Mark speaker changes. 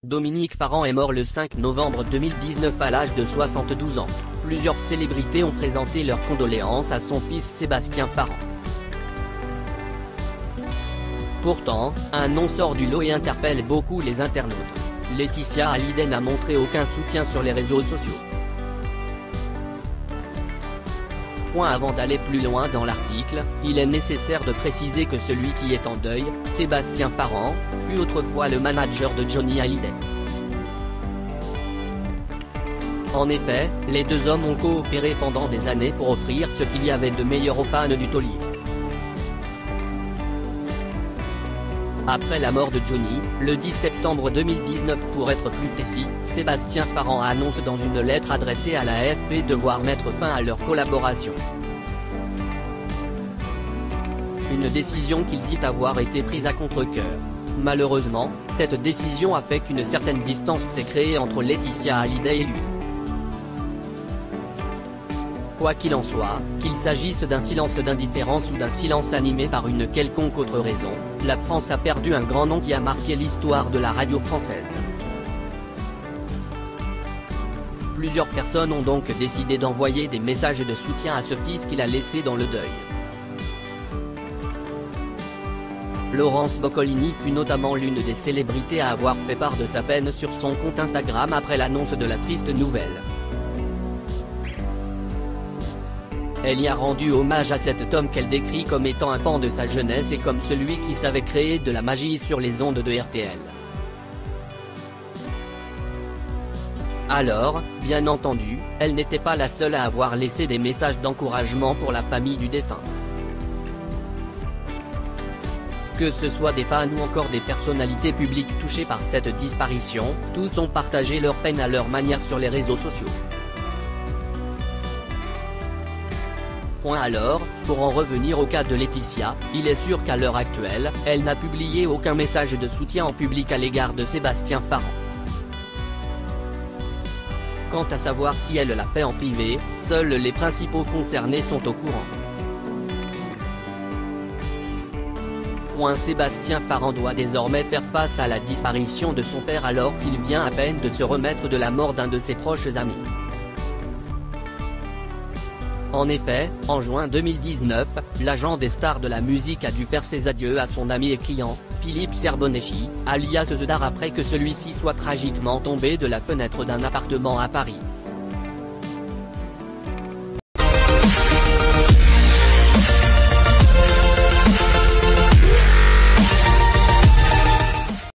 Speaker 1: Dominique Farran est mort le 5 novembre 2019 à l'âge de 72 ans. Plusieurs célébrités ont présenté leurs condoléances à son fils Sébastien Farran. Pourtant, un nom sort du lot et interpelle beaucoup les internautes. Laetitia Hallyday n'a montré aucun soutien sur les réseaux sociaux. Avant d'aller plus loin dans l'article, il est nécessaire de préciser que celui qui est en deuil, Sébastien Farran, fut autrefois le manager de Johnny Hallyday. En effet, les deux hommes ont coopéré pendant des années pour offrir ce qu'il y avait de meilleur aux fans du taulier. Après la mort de Johnny, le 10 septembre 2019 pour être plus précis, Sébastien Farran annonce dans une lettre adressée à la AFP devoir mettre fin à leur collaboration. Une décision qu'il dit avoir été prise à contre-cœur. Malheureusement, cette décision a fait qu'une certaine distance s'est créée entre Laetitia Hallyday et lui. Quoi qu'il en soit, qu'il s'agisse d'un silence d'indifférence ou d'un silence animé par une quelconque autre raison, la France a perdu un grand nom qui a marqué l'histoire de la radio française. Plusieurs personnes ont donc décidé d'envoyer des messages de soutien à ce fils qu'il a laissé dans le deuil. Laurence Boccolini fut notamment l'une des célébrités à avoir fait part de sa peine sur son compte Instagram après l'annonce de la triste nouvelle. Elle y a rendu hommage à cet homme qu'elle décrit comme étant un pan de sa jeunesse et comme celui qui savait créer de la magie sur les ondes de RTL. Alors, bien entendu, elle n'était pas la seule à avoir laissé des messages d'encouragement pour la famille du défunt. Que ce soit des fans ou encore des personnalités publiques touchées par cette disparition, tous ont partagé leur peine à leur manière sur les réseaux sociaux. Alors, pour en revenir au cas de Laetitia, il est sûr qu'à l'heure actuelle, elle n'a publié aucun message de soutien en public à l'égard de Sébastien Farran. Quant à savoir si elle l'a fait en privé, seuls les principaux concernés sont au courant. Sébastien Farran doit désormais faire face à la disparition de son père alors qu'il vient à peine de se remettre de la mort d'un de ses proches amis. En effet, en juin 2019, l'agent des stars de la musique a dû faire ses adieux à son ami et client, Philippe Serbonneschi, alias The Dar après que celui-ci soit tragiquement tombé de la fenêtre d'un appartement à Paris.